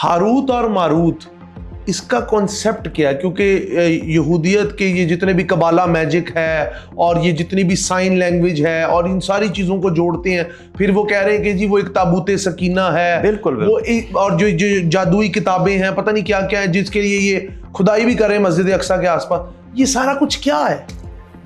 Harut اور ماروت اس کا concept کیا ہے؟ کیونکہ یہودیت کے یہ جتنے بھی قبالہ میجک ہے اور یہ جتنی بھی سائن لینگویج ہے اور ان ساری چیزوں کو جوڑتے ہیں، پھر وہ کہہ رہے ہیں کہ جی وہ ایک تابوت سکینہ ہے، بالکل وہ اور جو جادوئی کتابیں ہیں پتہ نہیں کیا کیا ہے، جس کے لیے یہ کھدائی بھی کر رہے ہیں مسجد اقصیٰ کے آس پاس. یہ سارا کچھ کیا ہے؟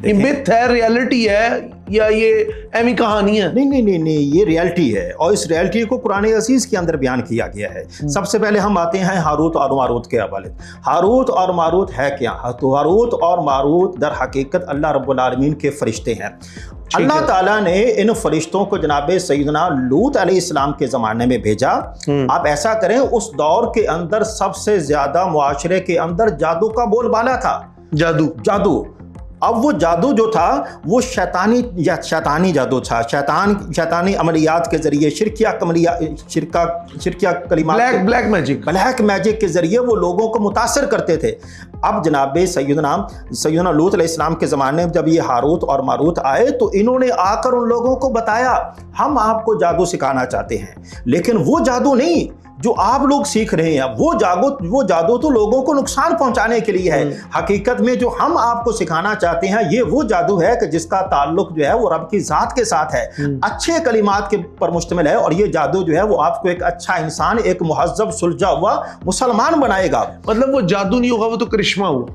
یہ مت ہے، ریالٹی ہے، یا یہ ایمی کہانی ہے؟ نہیں، یہ ریالٹی ہے، اور اس ریالٹی کو قرآن عزیز کے اندر بیان کیا گیا ہے. سب سے پہلے ہم آتے ہیں ہاروت اور ماروت کے حوالے. ہاروت اور ماروت ہے کیا؟ تو ہاروت اور ماروت در حقیقت اللہ رب العالمین کے فرشتے ہیں. اللہ تعالیٰ نے ان فرشتوں کو جناب سیدنا لوط علیہ السلام کے زمانے میں بھیجا. آپ ایسا کریں، اس دور کے اندر سب سے زیادہ معاشرے کے اندر جادو کا بول بالا تھا. جادو. اب وہ جادو جو تھا وہ شیطانی جادو تھا. شیطانی عملیات کے ذریعے شرکیہ کلمات، بلیک میجک کے ذریعے وہ لوگوں کو متاثر کرتے تھے. اب جناب سیدنا لوط علیہ السلام کے زمانے میں جب یہ ہاروت اور ماروت آئے تو انہوں نے آ کر ان لوگوں کو بتایا ہم آپ کو جادو سکھانا چاہتے ہیں، لیکن وہ جادو نہیں جو آپ لوگ سیکھ رہے ہیں. وہ جادو تو لوگوں کو نقصان پہنچانے کے لیے ہے. حقیقت میں جو ہم آپ کو سکھانا چاہتے ہیں یہ وہ جادو ہے کہ جس کا تعلق جو ہے وہ رب کی ذات کے ساتھ ہے، اچھے کلمات کے پر مشتمل ہے، اور یہ جادو جو ہے وہ آپ کو ایک اچھا انسان، ایک مہذب سلجھا ہوا مسلمان بنائے گا. مطلب وہ جادو نہیں ہوگا، وہ تو کرشمہ ہوا.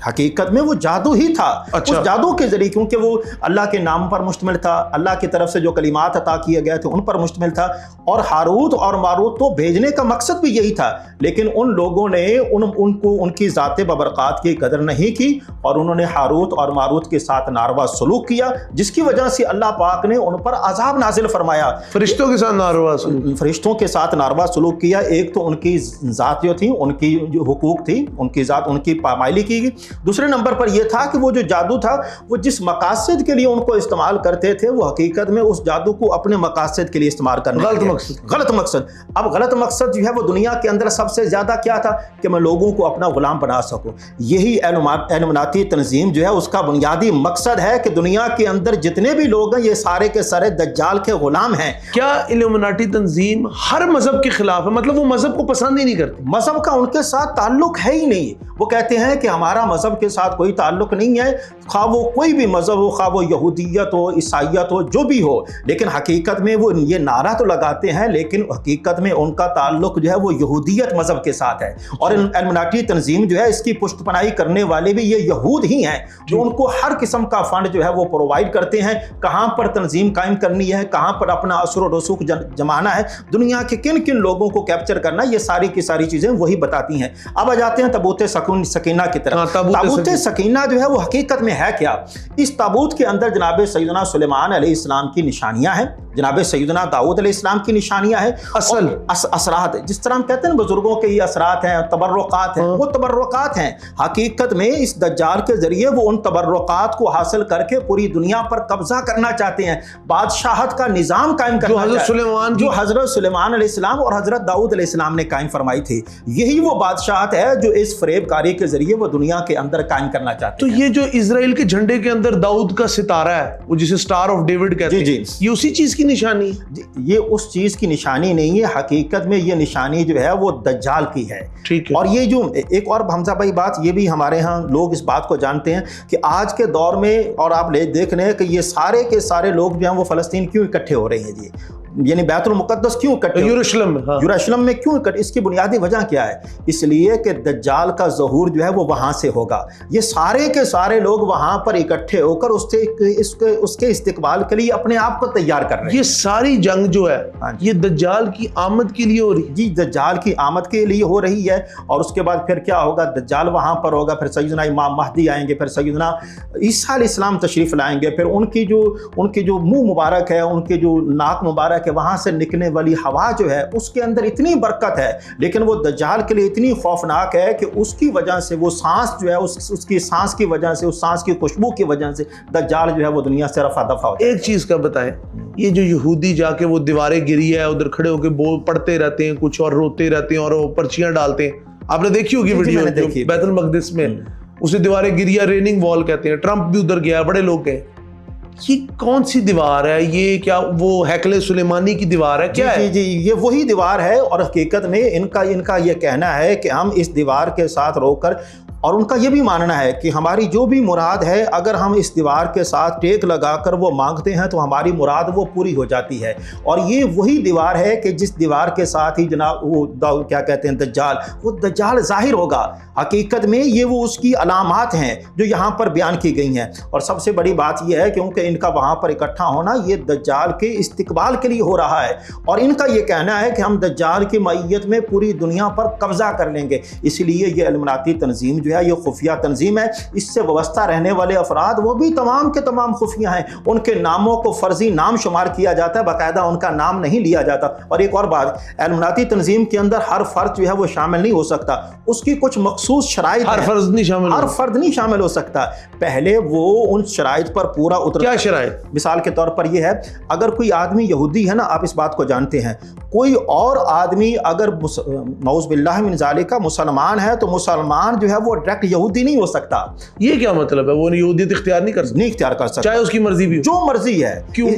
حقیقت میں وہ جادو ہی تھا. اس جادو کے ذریعے، کیونکہ وہ اللہ کے نام پر مشتمل تھا، اللہ کی طرف سے جو کلمات عطا کیے گئے تھے ان پر مشتمل تھا. اور ہاروت اور ماروت تو بھیجنے کا مقصد بھی یہی تھا، لیکن ان لوگوں نے ان کی ذات ببرکات کی قدر نہیں کی، اور انہوں نے ہاروت اور ماروت کے ساتھ ناروا سلوک کیا، جس کی وجہ سے اللہ پاک نے ان پر عذاب نازل فرمایا. فرشتوں کے ساتھ ناروا سلوک کیا. ایک تو ان کی ذات جو تھی، ان کی جو حقوق تھی، ان کی ذات، ان کی پامائلی کی گئی. دوسرے نمبر پر یہ تھا کہ وہ جو جادو تھا وہ جس مقاصد کے لیے ان کو استعمال کرتے تھے، وہ حقیقت میں اس جادو کو اپنے مقاصد کے لیے استعمال کرنے غلط مقصد. اب غلط مقصد جو ہے وہ دنیا کے اندر سب سے زیادہ کیا تھا کہ میں لوگوں کو اپنا غلام بنا سکوں. یہی ایلومناتی تنظیم جو ہے اس کا بنیادی مقصد ہے کہ دنیا کے اندر جتنے بھی لوگ ہیں یہ سارے کے سارے دجال کے غلام ہیں. کیا ایلومناتی تنظیم ہر مذہب کے خلاف ہے؟ مطلب وہ مذہب کو پسند ہی نہیں کرتے؟ مذہب کا ان کے ساتھ تعلق ہے ہی نہیں. وہ کہتے ہیں کہ ہمارا مذہب کے ساتھ کوئی تعلق نہیں ہے، خواہ وہ کوئی بھی مذہب ہو، خواہ وہ یہودیت ہو، عیسائیت ہو، جو بھی ہو. لیکن حقیقت میں وہ یہ نعرہ تو لگاتے ہیں، لیکن حقیقت میں ان کا تعلق جو ہے وہ یہودیت مذہب کے ساتھ ہے. اور ایلومناتی تنظیم جو ہے اس کی پشت پناہی کرنے والے بھی یہ یہود ہی ہیں، جو ان کو ہر قسم کا فنڈ جو ہے وہ پرووائڈ کرتے ہیں. کہاں پر تنظیم قائم کرنی ہے، کہاں پر اپنا اثر و رسوخ جمانا ہے، دنیا کے کن کن لوگوں کو کیپچر کرنا، یہ ساری کی ساری چیزیں وہی بتاتی ہیں. اب آ جاتے ہیں تابوت سکینہ کی طرف. تابوت سکینہ جو ہے وہ حقیقت میں ہے کیا؟ اس تابوت کے اندر جناب سیدنا سلیمان علیہ السلام کی نشانیاں ہیں، جناب سیدنا داؤد علیہ السلام کی نشانیاں ہیں، اثرات. جس طرح ہم کہتے ہیں بزرگوں کے یہ اثرات ہیں، تبرکات ہیں، وہ تبرکات ہیں. حقیقت میں اس دجال کے ذریعے وہ ان تبرکات کو حاصل کر کے پوری دنیا پر قبضہ کرنا چاہتے ہیں، بادشاہت کا نظام قائم کرنا چاہتے ہیں جو حضرت سلیمان علیہ السلام اور حضرت داؤد علیہ السلام نے قائم فرمائی تھی. یہی وہ بادشاہت ہے جو اس فریب کاری کے ذریعے وہ دنیا کے اندر قائم کرنا چاہتے ہیں. تو یہ جو اسرائیل کے جھنڈے کے اندر داؤد کا ستارہ ہے، وہ جسے سٹار آف ڈیوڈ کہتے ہیں، یہ اسی چیز کی نشانی؟ یہ اس چیز کی نشانی نہیں ہے. حقیقت میں یہ نشانی جو ہے وہ دجال کی ہے. اور یہ جو ایک اور حمزہ بھائی بات یہ بھی ہمارے ہاں لوگ اس بات کو جانتے ہیں کہ آج کے دور میں، اور آپ دیکھ رہے ہیں کہ یہ سارے کے سارے لوگ جو ہیں وہ فلسطین کیوں اکٹھے ہو رہے ہیں جی، یعنی بیت المقدس کیوں اکٹھے، یروشلم میں کیوں اکٹھے؟ اس کی بنیادی وجہ کیا ہے؟ اس لیے کہ دجال کا ظہور جو ہے وہ وہاں سے ہوگا. یہ سارے کے سارے لوگ وہاں پر اکٹھے ہو کر اس کے استقبال کے لیے اپنے آپ کو تیار کر رہے ہیں. یہ ساری جنگ جو ہے یہ دجال کی آمد کے لیے ہو رہی ہے. جی، دجال کی آمد کے لیے ہو رہی ہے. اور اس کے بعد پھر کیا ہوگا؟ دجال وہاں پر ہوگا، پھر سیدنا امام مہدی آئیں گے، پھر سیدنا عیسیٰ علیہ السلام تشریف لائیں گے. پھر ان کی جو منہ مبارک ہے، ان کے جو ناک مبارک ہے، وہاں سے نکلنے والی ہوا جو ہے اس کے اندر اتنی برکت ہے، لیکن وہ دجال کے لیے اتنی خوفناک ہے کہ اس کی وجہ سے وہ سانس جو ہے اس کی سانس کی وجہ سے، اس سانس کی خوشبو کی وجہ سے دجال جو ہے وہ دنیا سے رفع دفع ہو جائے. ایک چیز کا بتائیں، یہ جو یہودی جا کے وہ دیواریں گری ہے ادھر کھڑے ہو کے پڑھتے رہتے ہیں کچھ اور روتے رہتے ہیں اور وہ پرچیاں ڈالتے ہیں، آپ نے دیکھی ہوگی ویڈیو بیت المقدس میں، اسے دیواریں گری ہے، ریننگ وال کہتے ہیں. ٹرمپ بھی ادھر گیا، بڑے لوگ گئے. یہ کون سی دیوار ہے؟ یہ کیا وہ ہیکل سلیمانی کی دیوار ہے؟ کیا ہے؟ جی یہ وہی دیوار ہے، اور حقیقت میں ان کا یہ کہنا ہے کہ ہم اس دیوار کے ساتھ رو کر، اور ان کا یہ بھی ماننا ہے کہ ہماری جو بھی مراد ہے اگر ہم اس دیوار کے ساتھ ٹیک لگا کر وہ مانگتے ہیں تو ہماری مراد وہ پوری ہو جاتی ہے۔ اور یہ وہی دیوار ہے کہ جس دیوار کے ساتھ ہی جناب وہ کیا کہتے ہیں دجال ظاہر ہوگا۔ حقیقت میں یہ وہ اس کی علامات ہیں جو یہاں پر بیان کی گئی ہیں، اور سب سے بڑی بات یہ ہے کیونکہ ان کا وہاں پر اکٹھا ہونا یہ دجال کے استقبال کے لیے ہو رہا ہے، اور ان کا یہ کہنا ہے کہ ہم دجال کی معیت میں پوری دنیا پر قبضہ کر لیں گے۔ اس لیے یہ علماناتی تنظیم جو ہے یہ خفیہ تنظیم ہے، اس سے وابستہ رہنے والے افراد وہ بھی تمام کے تمام خفیہ ہیں، ان کے ناموں کو فرضی نام شمار کیا جاتا ہے، باقاعدہ ان کا نام نہیں لیا جاتا۔ اور ایک اور بات، علماناتی تنظیم کے اندر ہر فرد جو ہے وہ شامل نہیں ہو سکتا، اس کی کچھ مخصوص شرائط ہر فرد نہیں شامل ہو سکتا۔ پہلے وہ ان شرائط پر پورا اتر، کیا شرائط؟ مثال کے طور پر یہ ہے، اگر کوئی آدمی یہودی ہے نا، آپ اس بات کو جانتے ہیں، کوئی اور آدمی اگر نعوذ باللہ من ذالک مسلمان ہے تو مسلمان جو ہے وہ ڈائریکٹ یہودی نہیں ہو سکتا۔ یہ کیا مطلب ہے؟ وہ یہودیت اختیار نہیں کر سکتا چاہے اس کی مرضی بھی ہو؟ جو مرضی ہے۔ کیوں؟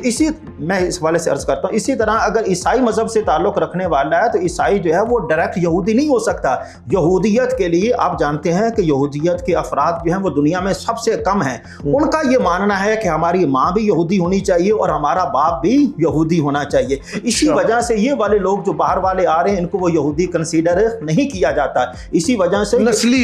میں اس حوالے سے عرض کرتا ہوں، اسی طرح اگر عیسائی مذہب سے تعلق رکھنے والا ہے تو عیسائی جو ہے وہ ڈائریکٹ یہودی نہیں ہو سکتا۔ یہودیت کے لیے آپ جانتے ہیں کہ یہودیت کے افراد جو ہیں وہ دنیا میں سب سے کم ہیں، ان کا یہ ماننا ہے کہ ہماری ماں بھی یہودی ہونی چاہیے اور ہمارا باپ بھی یہودی ہونا چاہیے۔ اسی وجہ سے یہ والے لوگ جو باہر والے آ رہے ہیں ان کو وہ یہودی کنسیڈر نہیں کیا جاتا، اسی وجہ سے نسلی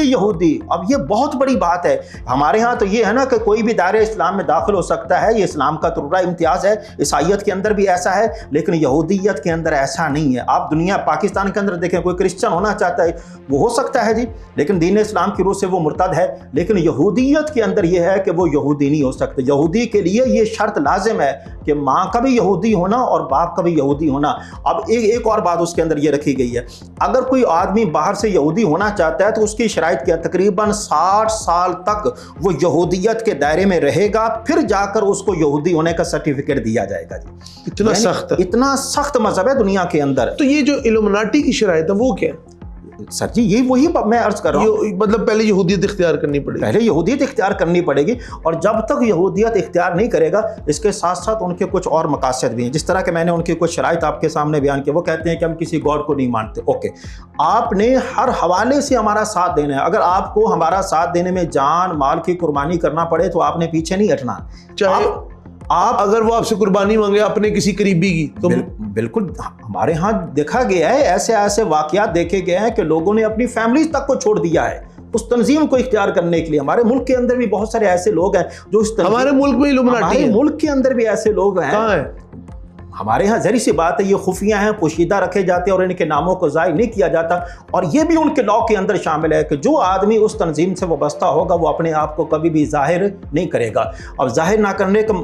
یہودی۔ اب یہ بہت بڑی بات ہے، ہمارے ہاں تو یہ ہے نا کہ کوئی بھی دائرہ اسلام میں داخل ہو سکتا ہے، یہ اسلام کا طرفہ امتیاز ہے، عیسائیت کے اندر بھی ایسا ہے، لیکن یہودیت کے اندر ایسا نہیں ہے۔ آپ دنیا پاکستان کے اندر دیکھیں، کوئی کرسچن ہونا چاہتا ہے وہ ہو سکتا ہے جی، لیکن دین اسلام کی روح سے وہ مرتد ہے، لیکن یہودیت کے اندر یہ ہے کہ وہ یہودی نہیں ہو سکتے۔ یہودی کے لیے یہ شرط لازم ہے کہ ماں کا بھی یہودی ہونا اور باپ کا بھی یہودی ہونا۔ اب ایک اور بات اس کے اندر یہ رکھی گئی ہے، اگر کوئی آدمی باہر سے یہودی ہونا چاہتا ہے تو اس کی شرائط کیا؟ تقریباً 60 سال تک وہ یہودیت کے دائرے میں رہے گا، پھر جا کر اس کو یہودی ہونے کا سرٹیفکیٹ دیا جائے گا جی۔ اتنا سخت مذہب ہے دنیا کے اندر۔ تو یہ جو الومناٹی کی شرائط ہے وہ کیا ہے سر جی؟ یہ وہی میں عرض کر رہا ہوں، مطلب پہلے یہودیت اختیار کرنی پڑے گی، اور جب تک یہودیت اختیار نہیں کرے گا اس کے ساتھ ساتھ ان کے کچھ اور مقاصد بھی ہیں، جس طرح کہ میں نے ان کی کچھ شرائط آپ کے سامنے بیان کیا۔ وہ کہتے ہیں کہ ہم کسی گاڈ کو نہیں مانتے، اوکے، آپ نے ہر حوالے سے ہمارا ساتھ دینا ہے، اگر آپ کو ہمارا ساتھ دینے میں جان مال کی قربانی کرنا پڑے تو آپ نے پیچھے نہیں ہٹنا، چاہے آپ اگر وہ آپ سے قربانی مانگے اپنے کسی قریبی کی تو بالکل۔ ہمارے ہاں دیکھا گیا ہے، ایسے واقعات دیکھے گئے ہیں کہ لوگوں نے اپنی فیملیز تک کو چھوڑ دیا ہے اس تنظیم کو اختیار کرنے کے لیے۔ ہمارے ملک کے اندر بھی بہت سارے ایسے لوگ ہیں جو اس تنظیم، ہمارے ملک میں ہمارے ملک کے اندر بھی ایسے لوگ ہیں۔ کہاں ہیں؟ ہمارے ہاں ظاہر سی بات ہے یہ خفیہ ہیں، پوشیدہ رکھے جاتے ہیں اور ان کے ناموں کو ظاہر نہیں کیا جاتا، اور یہ بھی ان کے لاء کے اندر شامل ہے کہ جو آدمی اس تنظیم سے وابستہ ہوگا وہ اپنے آپ کو کبھی بھی ظاہر نہیں کرے گا۔ اب ظاہر نہ کرنے کا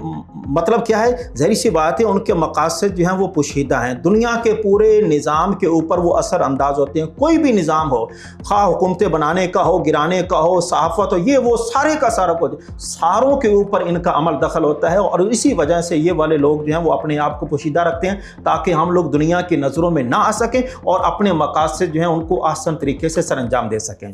مطلب کیا ہے؟ ظاہر سی بات ہے ان کے مقاصد جو ہیں وہ پوشیدہ ہیں، دنیا کے پورے نظام کے اوپر وہ اثر انداز ہوتے ہیں۔ کوئی بھی نظام ہو، خواہ حکومتیں بنانے کا ہو، گرانے کا ہو، صحافت ہو، یہ وہ سارے کا سارا کچھ، ساروں کے اوپر ان کا عمل دخل ہوتا ہے، اور اسی وجہ سے یہ والے لوگ جو ہیں وہ اپنے آپ کو پوشیدہ رکھتے ہیں تاکہ ہم لوگ دنیا کی نظروں میں نہ آ سکیں اور اپنے مقاصد جو ہیں ان کو آسان طریقے سے سر انجام دے سکیں۔